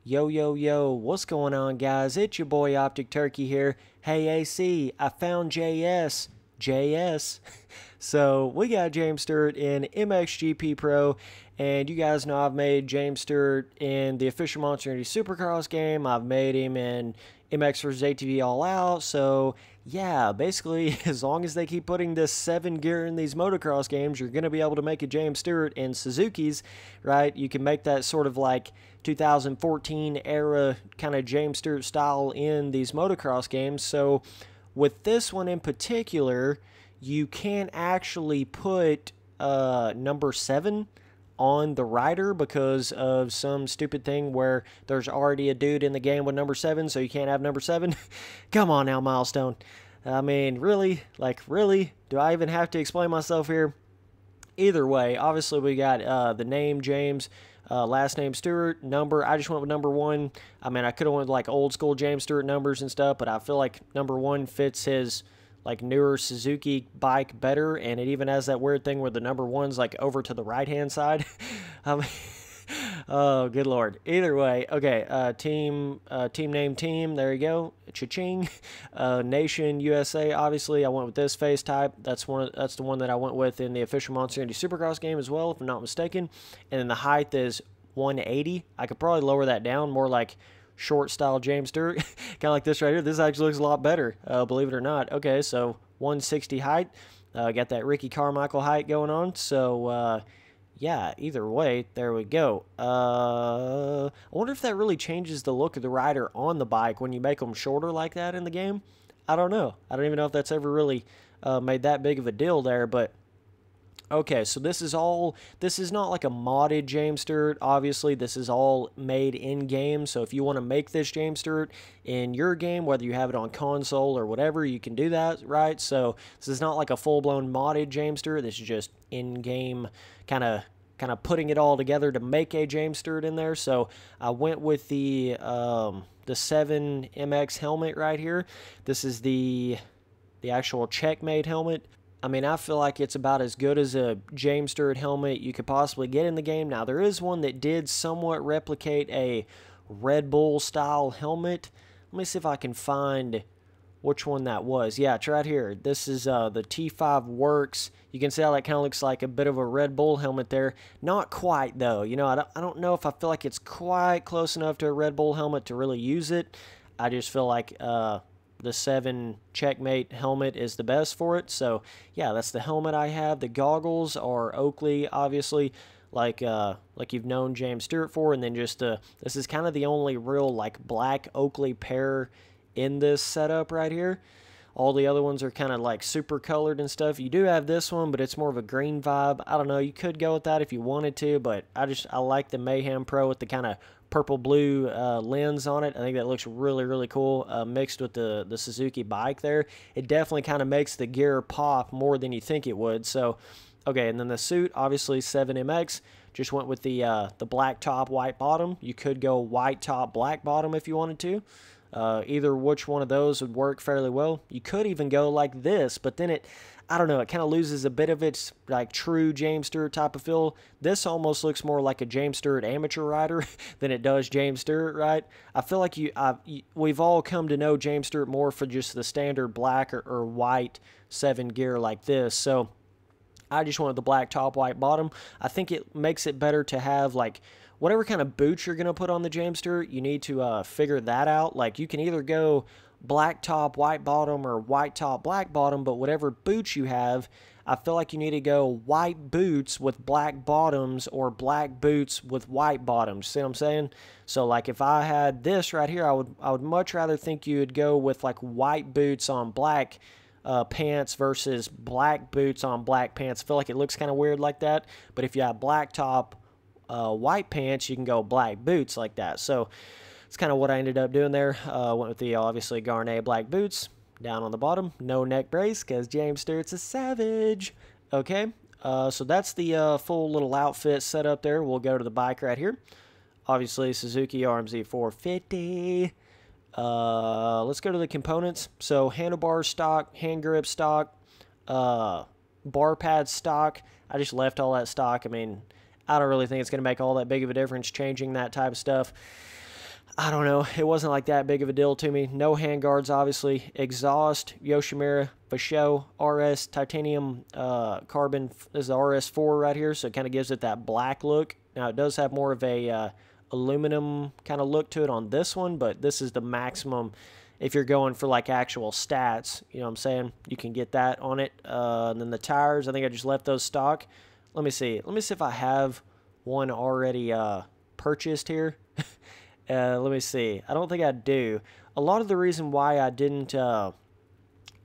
Yo, yo, yo, what's going on, guys? It's your boy Optic Turkey here. Hey, AC, I found JS. JS. So, we got James Stewart in MXGP Pro, and you guys know I've made James Stewart in the official Monster Energy Supercross game. I've made him in MX vs. ATV All Out. So, yeah, basically, as long as they keep putting this 7 gear in these motocross games, you're going to be able to make a James Stewart in Suzuki's, right? You can make that sort of like 2014 era kind of James Stewart style in these motocross games. So with this one in particular, you can't actually put number 7 on the rider because of some stupid thing where there's already a dude in the game with number 7, so you can't have number 7. Come on now, Milestone. I mean, really? Like, really? Do I even have to explain myself here? Either way, obviously we got the name James, last name Stewart, number. I just went with number 1. I mean, I could have went with like old school James Stewart numbers and stuff, but I feel like number 1 fits his like newer Suzuki bike better, and it even has that weird thing where the number 1's like over to the right hand side. I mean, oh, good lord. Either way, okay. Team name team. There you go. Cha-ching. Nation USA. Obviously, I went with this face type. That's the one that I went with in the official Monster Energy Supercross game as well, if I'm not mistaken. And then the height is 180. I could probably lower that down more like short style James Stewart, kind of like this right here. This actually looks a lot better, believe it or not. Okay, so 160 height. Got that Ricky Carmichael height going on. So yeah, either way, there we go. I wonder if that really changes the look of the rider on the bike when you make them shorter like that in the game. I don't know. I don't even know if that's ever really made that big of a deal there, but okay, so this is not like a modded James Stewart. Obviously, this is all made in-game. So if you want to make this James Stewart in your game, whether you have it on console or whatever, you can do that, right? So this is not like a full-blown modded James Stewart. This is just in-game kind of putting it all together to make a James Stewart in there. So I went with the 7 MX helmet right here. This is the actual Checkmate helmet. I mean, I feel like it's about as good as a James Stewart helmet you could possibly get in the game. Now, there is one that did somewhat replicate a Red Bull-style helmet. Let me see if I can find which one that was. Yeah, it's right here. This is the T5 Works. You can see how that kind of looks like a bit of a Red Bull helmet there. Not quite, though. You know, I don't know if I feel like it's quite close enough to a Red Bull helmet to really use it. I just feel like the 7 Checkmate helmet is the best for it. So yeah, that's the helmet I have. The goggles are Oakley, obviously, like you've known James Stewart for, and then just this is kind of the only real like black Oakley pair in this setup right here. All the other ones are kind of like super colored and stuff. You do have this one, but it's more of a green vibe. I don't know. You could go with that if you wanted to, but I like the Mayhem Pro with the kind of purple blue lens on it. I think that looks really, really cool mixed with the Suzuki bike there. It definitely kind of makes the gear pop more than you think it would. So, okay, and then the suit, obviously 7MX. Just went with the black top, white bottom. You could go white top, black bottom if you wanted to. Either which one of those would work fairly well. You could even go like this, but then I don't know, it kind of loses a bit of its like true James Stewart type of feel. This almost looks more like a James Stewart amateur rider than it does James Stewart, right? I feel like we've all come to know James Stewart more for just the standard black or white 7 gear like this. So I just wanted the black top, white bottom. I think it makes it better to have like whatever kind of boots you're going to put on the James Stewart, you need to figure that out. Like you can either go black top, white bottom, or white top, black bottom, but whatever boots you have, I feel like you need to go white boots with black bottoms or black boots with white bottoms. See what I'm saying? So like if I had this right here, I would much rather think you would go with like white boots on black pants versus black boots on black pants. I feel like it looks kind of weird like that. But if you have black top, white pants, you can go black boots like that. So it's kind of what I ended up doing there. Went with the obviously Garnet black boots down on the bottom. No neck brace because James Stewart's a savage. Okay, so that's the full little outfit set up there. We'll go to the bike right here. Obviously Suzuki RMZ 450. Let's go to the components. So handlebar stock, hand grip stock, bar pad stock. I just left all that stock. I mean, I don't really think it's going to make all that big of a difference changing that type of stuff. I don't know. It wasn't like that big of a deal to me. No handguards, obviously. Exhaust, Yoshimura, Basho, RS, titanium carbon. This is the RS4 right here, so it kind of gives it that black look. Now, it does have more of a aluminum kind of look to it on this one, but this is the maximum if you're going for like actual stats. You know what I'm saying? You can get that on it. And then the tires, I think I just left those stock. Let me see. Let me see if I have one already purchased here. Let me see. I don't think I do. A lot of the reason why I didn't, I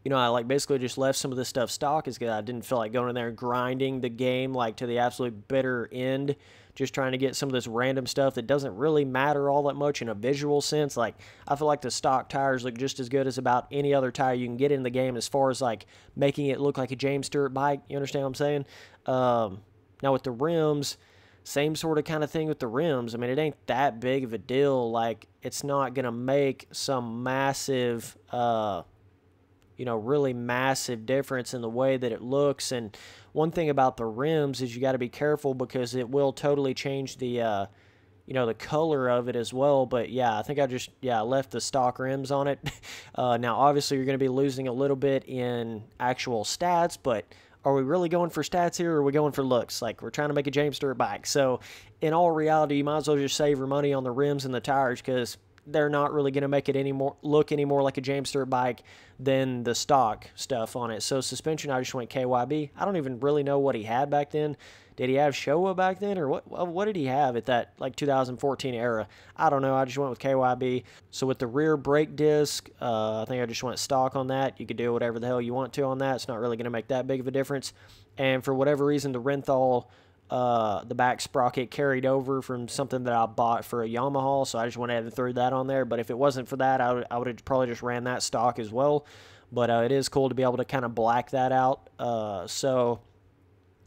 like basically just left some of this stuff stock is because I didn't feel like going in there and grinding the game like to the absolute bitter end, just trying to get some of this random stuff that doesn't really matter all that much in a visual sense. Like, I feel like the stock tires look just as good as about any other tire you can get in the game as far as like making it look like a James Stewart bike. You understand what I'm saying? Now with the rims, same sort of kind of thing with the rims. I mean, it ain't that big of a deal. Like, it's not going to make some massive, really massive difference in the way that it looks. And one thing about the rims is you got to be careful because it will totally change the, the color of it as well. But yeah, I think I left the stock rims on it. Now, obviously, you're going to be losing a little bit in actual stats, but are we really going for stats here, or are we going for looks? Like, we're trying to make a James Stewart bike. So, in all reality, you might as well just save your money on the rims and the tires because they're not really going to make it look any more like a James Stewart bike than the stock stuff on it. So, suspension, I just went KYB. I don't even really know what he had back then. Did he have Showa back then, or what did he have at that, like, 2014 era? I don't know. I just went with KYB. So with the rear brake disc, I think I just went stock on that. You could do whatever the hell you want to on that. It's not really going to make that big of a difference. And for whatever reason, the Renthal, the back sprocket carried over from something that I bought for a Yamaha, so I just went ahead and threw that on there. But if it wasn't for that, I would have probably just ran that stock as well. But it is cool to be able to kind of black that out. So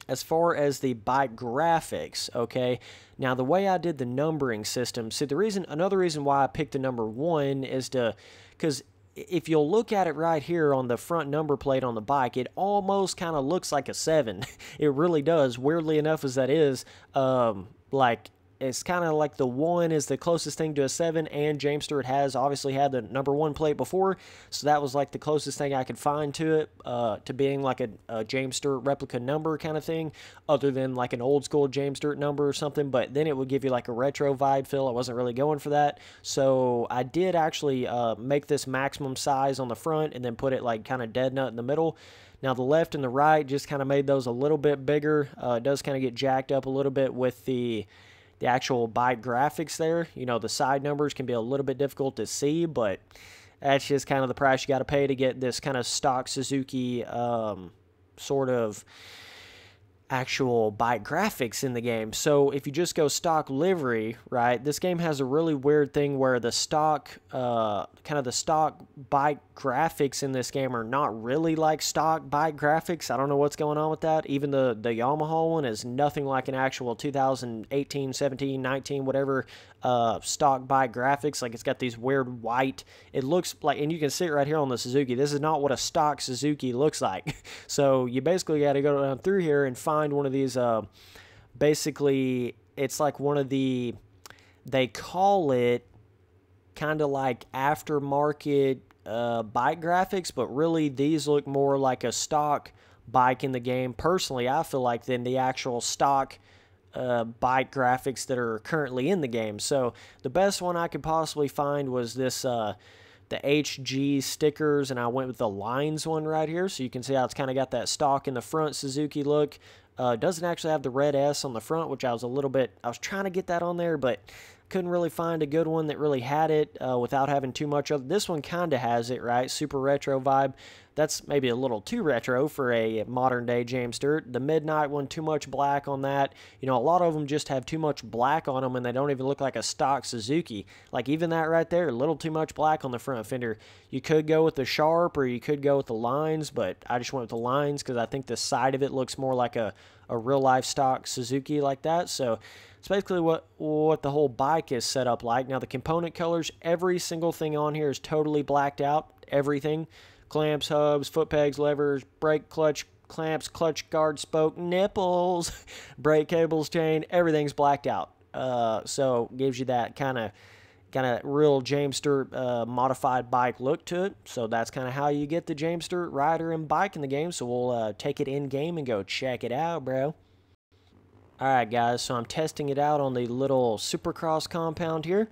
as far as the bike graphics, okay, now the way I did the numbering system, see, another reason why I picked the number 1 is because if you'll look at it right here on the front number plate on the bike, it almost kind of looks like a 7. It really does, weirdly enough as that is. Like, it's kind of like the 1 is the closest thing to a 7, and James Stewart has obviously had the number 1 plate before, so that was like the closest thing I could find to it, to being like a James Stewart replica number kind of thing, other than like an old school James Stewart number or something. But then it would give you like a retro vibe feel. I wasn't really going for that, so I did actually make this maximum size on the front and then put it like kind of dead nut in the middle. Now the left and the right just kind of made those a little bit bigger. It does kind of get jacked up a little bit with the actual bike graphics there. The side numbers can be a little bit difficult to see, but that's just kind of the price you got to pay to get this kind of stock Suzuki sort of actual bike graphics in the game. So if you just go stock livery, right, this game has a really weird thing where the stock, kind of the stock bike graphics in this game are not really like stock bike graphics. I don't know what's going on with that. Even the Yamaha one is nothing like an actual 2018, 17, 19, whatever, stock bike graphics. Like, it's got these weird white, it looks like, and you can see it right here on the Suzuki. This is not what a stock Suzuki looks like. So you basically got to go down through here and find one of these, basically, it's like one of the, they call it kind of like aftermarket bike graphics, but really these look more like a stock bike in the game. Personally, I feel like than the actual stock bike graphics that are currently in the game. So the best one I could possibly find was this the HG stickers, and I went with the lines one right here. So you can see how it's kind of got that stock in the front Suzuki look. Doesn't actually have the red S on the front, which I was trying to get that on there, but couldn't really find a good one that really had it without having too much of it. This one kind of has it, right? Super retro vibe. That's maybe a little too retro for a modern day James Stewart. The Midnight one, too much black on that. A lot of them just have too much black on them and they don't even look like a stock Suzuki. Like, even that right there, a little too much black on the front fender. You could go with the Sharp or you could go with the lines, but I just went with the lines because I think the side of it looks more like a real life stock Suzuki like that. So it's basically what the whole bike is set up like. Now the component colors, every single thing on here is totally blacked out. Everything. Clamps, hubs, foot pegs, levers, brake, clutch, clamps, clutch guard, spoke, nipples, brake cables, chain, everything's blacked out. So gives you that kind of, Got a real James Stewart modified bike look to it. So that's kind of how you get the James Stewart rider and bike in the game. So we'll take it in game and go check it out, bro. Alright guys, so I'm testing it out on the little Supercross compound here.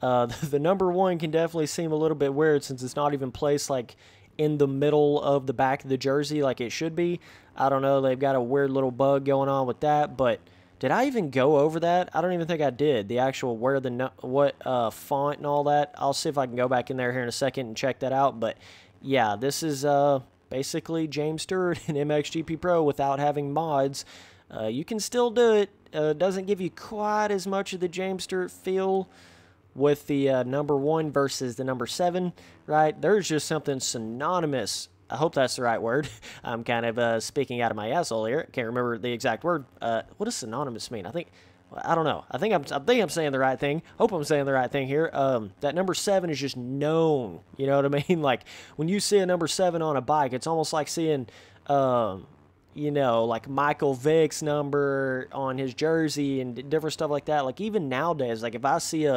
The number 1 can definitely seem a little bit weird since it's not even placed like in the middle of the back of the jersey like it should be. I don't know, they've got a weird little bug going on with that, but did I even go over that? I don't even think I did. The actual where the what font and all that. I'll see if I can go back in there here in a second and check that out, but yeah, this is basically James Stewart in MXGP Pro without having mods. You can still do it. Doesn't give you quite as much of the James Stewart feel with the number 1 versus the number 7, right? There's just something synonymous. I hope that's the right word. I'm kind of speaking out of my asshole here. Can't remember the exact word. What does synonymous mean? I don't know. I think I'm saying the right thing. Hope I'm saying the right thing here. That number 7 is just known. You know what I mean? Like when you see a number 7 on a bike, it's almost like seeing you know, like Michael Vick's number on his jersey and different stuff like that. Like even nowadays, like if I see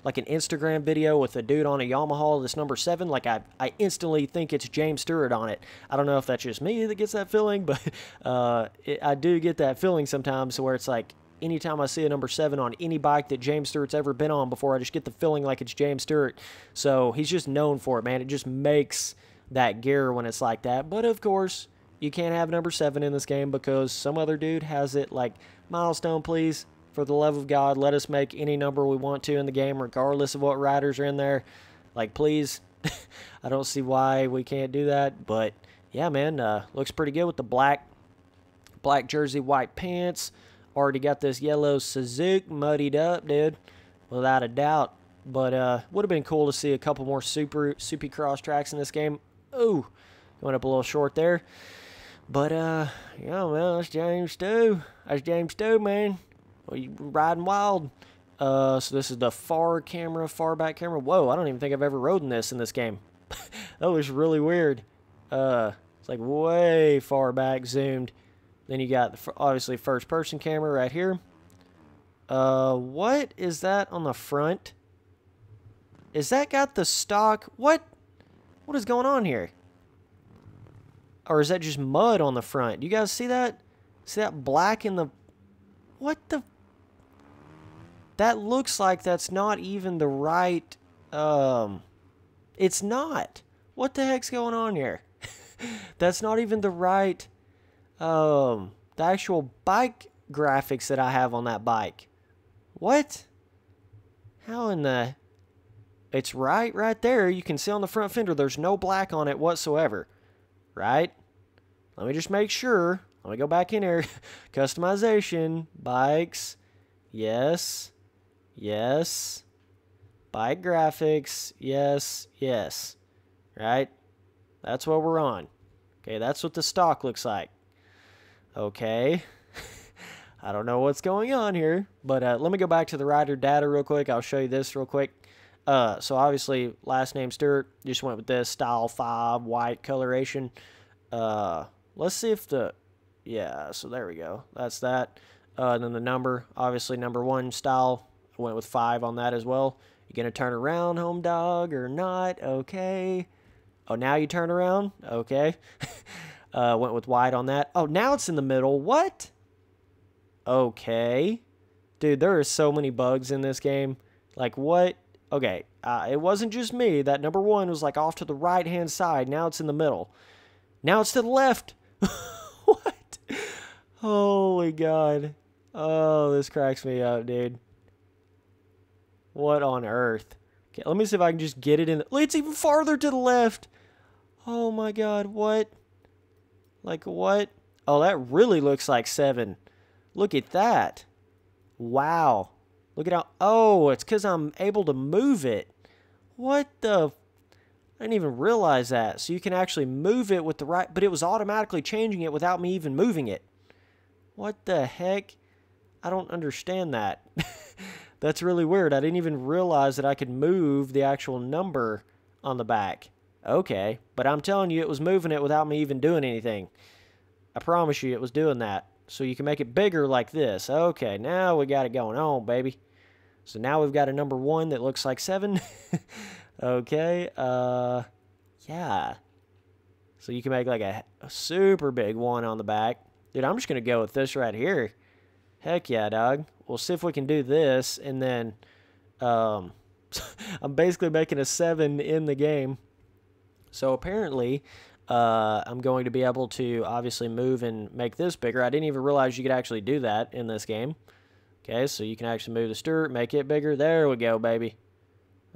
like an Instagram video with a dude on a Yamaha that's number 7, like I instantly think it's James Stewart on it. I don't know if that's just me that gets that feeling, but I do get that feeling sometimes where it's like anytime I see a number 7 on any bike that James Stewart's ever been on before, I just get the feeling like it's James Stewart. So he's just known for it, man. It just makes that gear when it's like that. But of course, you can't have number 7 in this game because some other dude has it. Like, Milestone, please, for the love of God, let us make any number we want to in the game regardless of what riders are in there. Like, please. I don't see why we can't do that. But, yeah, man, looks pretty good with the black jersey, white pants. Already got this yellow Suzuki muddied up, dude, without a doubt. But would have been cool to see a couple more soupy cross tracks in this game. Ooh, going up a little short there. But, yeah, man, that's James Stew. That's James Stew, man. Well, you riding wild. So this is the far back camera. Whoa, I don't even think I've ever rode in this game. That was really weird. It's like way far back zoomed. Then you got, obviously, first-person camera right here. What is that on the front? Is that got the stock? What is going on here? Or is that just mud on the front? Do you guys see that? See that black in the... What the... That looks like that's not even the right... It's not. What the heck's going on here? That's not even the right... the actual bike graphics that I have on that bike. What? How in the... It's right there. You can see on the front fender there's no black on it whatsoever. Right? Let me just make sure. Let me go back in here. Customization. Bikes. Yes. Yes. Bike graphics. Yes. Yes. Right? That's what we're on. Okay, that's what the stock looks like. Okay. I don't know what's going on here. But let me go back to the rider data real quick. I'll show you this real quick. So obviously, last name Stewart, just went with this, style 5, white coloration. Let's see if the, yeah, so there we go. That's that. And then the number, obviously number 1 style, I went with 5 on that as well. You gonna turn around, home dog, or not? Okay. Oh, now you turn around? Okay. Went with white on that. Oh, now it's in the middle. What? Okay. Dude, there are so many bugs in this game. Like, what? Okay, it wasn't just me. That number 1 was like off to the right-hand side. Now it's in the middle. Now it's to the left. What? Holy God. Oh, this cracks me up, dude. What on earth? Okay, let me see if I can just get it in. It's even farther to the left. Oh my God, what? Like what? Oh, that really looks like 7. Look at that. Wow. Look at how... Oh, it's because I'm able to move it. What the... I didn't even realize that. So you can actually move it with the right... But it was automatically changing it without me even moving it. What the heck? I don't understand that. That's really weird. I didn't even realize that I could move the actual number on the back. Okay. But I'm telling you, it was moving it without me even doing anything. I promise you it was doing that. So you can make it bigger like this. Okay, now we got it going on, baby. So now we've got a number 1 that looks like 7. Okay, yeah. So you can make like a super big one on the back. Dude, I'm just going to go with this right here. Heck yeah, dog. We'll see if we can do this, and then I'm basically making a 7 in the game. So apparently, I'm going to be able to obviously move and make this bigger. I didn't even realize you could actually do that in this game. Okay, so you can actually move the Stewart, make it bigger. There we go, baby.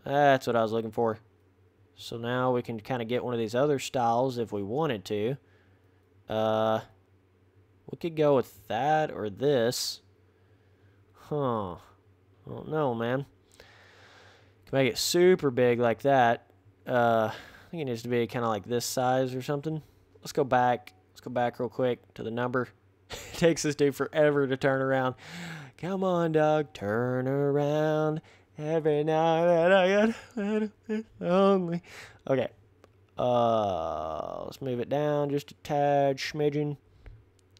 That's what I was looking for. So now we can kind of get one of these other styles if we wanted to. We could go with that or this. Huh. I don't know, man. Can make it super big like that. I think it needs to be kind of like this size or something. Let's go back. Let's go back real quick to the number. It takes this dude forever to turn around. Come on, dog. Turn around. Every night that I get a little bit lonely. Okay. Let's move it down just a tad, smidgen.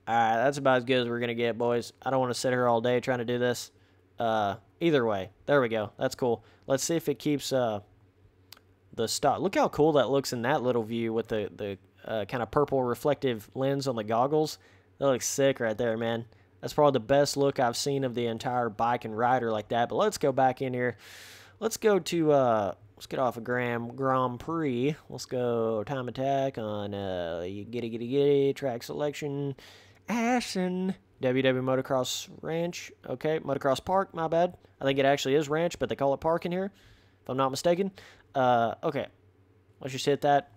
Alright, that's about as good as we're going to get, boys. I don't want to sit here all day trying to do this. Either way. There we go. That's cool. Let's see if it keeps the stock. Look how cool that looks in that little view with the kind of purple reflective lens on the goggles. That looks sick right there, man. That's probably the best look I've seen of the entire bike and rider like that. But let's go back in here. Let's go to, let's get off of Grand Prix. Let's go time attack on, giddy, track selection, Ashen, WW Motocross Ranch. Okay, Motocross Park, my bad. I think it actually is Ranch, but they call it Park in here, if I'm not mistaken. Okay, let's just hit that.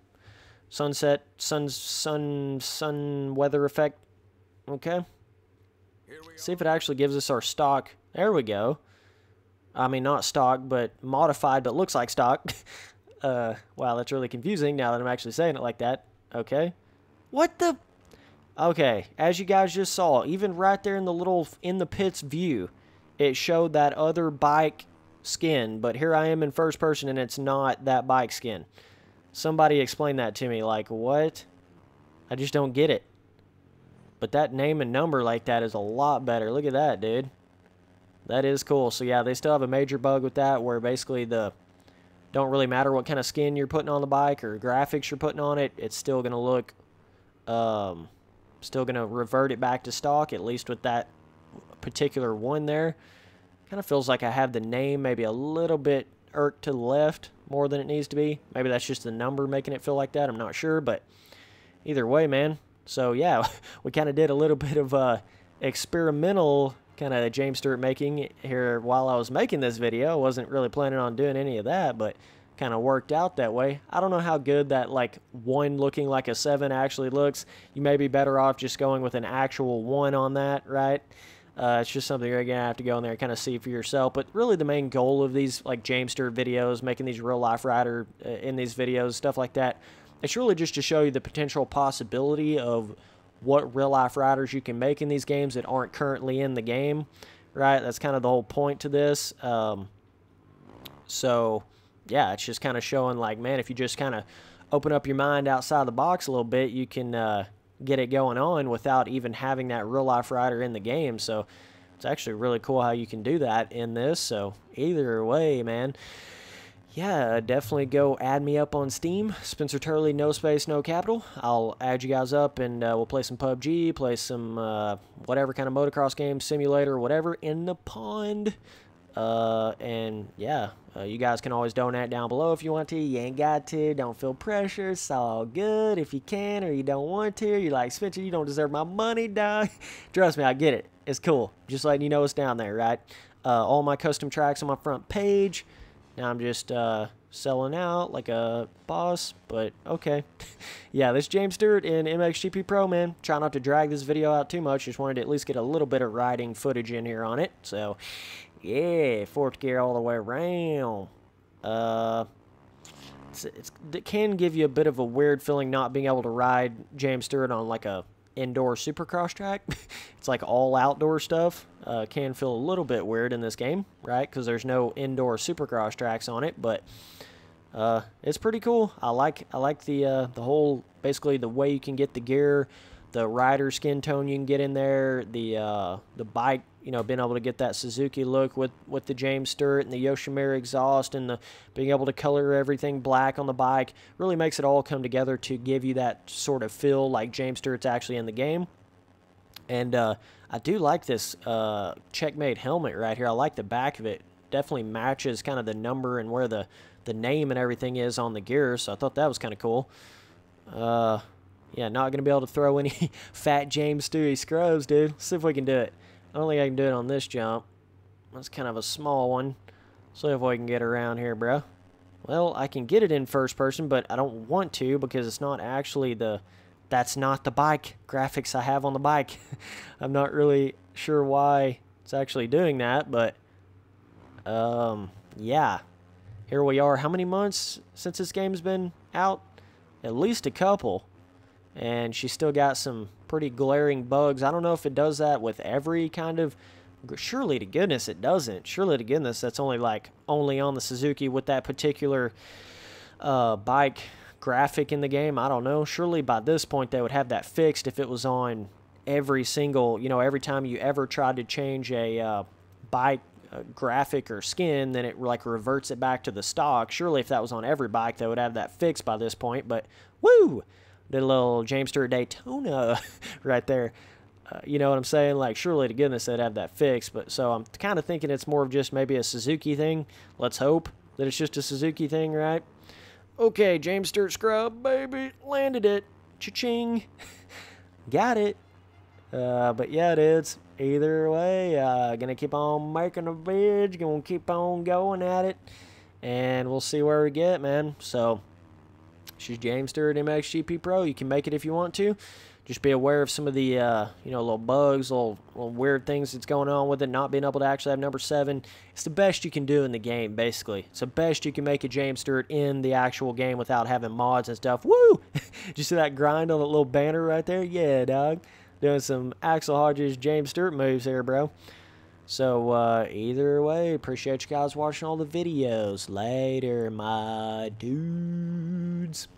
Sunset, sun weather effect. Okay. See if it actually gives us our stock. There we go. I mean, not stock, but modified, but looks like stock. Wow, that's really confusing now that I'm actually saying it like that. Okay. What the? Okay, as you guys just saw, even right there in the little, in the pits view, it showed that other bike skin, but here I am in first person and it's not that bike skin. Somebody explain that to me, like, what? I just don't get it. But that name and number like that is a lot better. Look at that, dude. That is cool. So yeah, they still have a major bug with that where basically don't really matter what kind of skin you're putting on the bike or graphics you're putting on it, it's still going to look, still going to revert it back to stock, at least with that particular one there. Kind of feels like I have the name maybe a little bit irked to the left more than it needs to be. Maybe that's just the number making it feel like that. I'm not sure, but either way, man. So yeah, we kind of did a little bit of experimental kind of James Stewart making here while I was making this video. I wasn't really planning on doing any of that, but kind of worked out that way. I don't know how good that like 1 looking like a 7 actually looks. You may be better off just going with an actual 1 on that, right? It's just something you're going to have to go in there and kind of see for yourself. But really the main goal of these like James Stewart videos, making these real life rider in these videos, stuff like that, it's really just to show you the potential possibility of what real life riders you can make in these games that aren't currently in the game, right? That's kind of the whole point to this. So yeah, it's just kind of showing like, man, if you just kind of open up your mind outside the box a little bit, you can get it going on without even having that real life rider in the game. So it's actually really cool how you can do that in this. So either way, man, yeah, definitely go add me up on Steam. Spencer Turley, no space, no capital. I'll add you guys up and we'll play some PUBG, play some whatever kind of motocross game, simulator, whatever, in the pond. And yeah, you guys can always donate down below if you want to. You ain't got to. Don't feel pressure. It's all good if you can or you don't want to. You're like, Spencer, you don't deserve my money, dog. Trust me, I get it. It's cool. Just letting you know it's down there, right? All my custom tracks on my front page. Now I'm just selling out like a boss, but okay. Yeah, this James Stewart in MXGP Pro, man. Try not to drag this video out too much. Just wanted to at least get a little bit of riding footage in here on it. So, yeah, 4th gear all the way around. It can give you a bit of a weird feeling not being able to ride James Stewart on like a indoor supercross track. It's like all outdoor stuff. Can feel a little bit weird in this game, right? Because there's no indoor supercross tracks on it, but it's pretty cool. I like the whole, basically the way you can get the gear, the rider skin tone you can get in there, the bike you know, being able to get that Suzuki look with the James Stewart and the Yoshimura exhaust and the being able to color everything black on the bike really makes it all come together to give you that sort of feel like James Stewart's actually in the game. And I do like this Checkmate helmet right here. I like the back of it. Definitely matches kind of the number and where the name and everything is on the gear, so I thought that was kind of cool. Yeah, not going to be able to throw any fat James Stewie scrubs, dude. Let's see if we can do it. I don't think I can do it on this jump. That's kind of a small one. See if we can get around here, bro. Well, I can get it in first person, but I don't want to because it's not actually that's not the bike graphics I have on the bike. I'm not really sure why it's actually doing that, but yeah. Here we are. How many months since this game's been out? At least a couple. And she's still got some pretty glaring bugs. I don't know if it does that with every kind of... Surely to goodness it doesn't. Surely to goodness that's only on the Suzuki with that particular bike graphic in the game. I don't know. Surely by this point they would have that fixed if it was on every single... You know, every time you ever tried to change a bike graphic or skin, then it like reverts it back to the stock. Surely if that was on every bike they would have that fixed by this point. But woo! Did a little James Stewart Daytona right there. You know what I'm saying? Like, surely to goodness they'd have that fixed. But so I'm kind of thinking it's more of just maybe a Suzuki thing. Let's hope that it's just a Suzuki thing, right? Okay, James Stewart scrub, baby. Landed it. Cha-ching. Got it. But yeah, it is. Either way, gonna keep on making a bridge. Gonna keep on going at it. And we'll see where we get, man. So... She's James Stewart MXGP Pro. You can make it if you want to. Just be aware of some of the, you know, little bugs, little weird things that's going on with it, not being able to actually have number 7. It's the best you can do in the game, basically. It's the best you can make a James Stewart in the actual game without having mods and stuff. Woo! Did you see that grind on that little banner right there? Yeah, dog. Doing some Axel Hodges James Stewart moves here, bro. So, either way, appreciate you guys watching all the videos. Later, my dudes.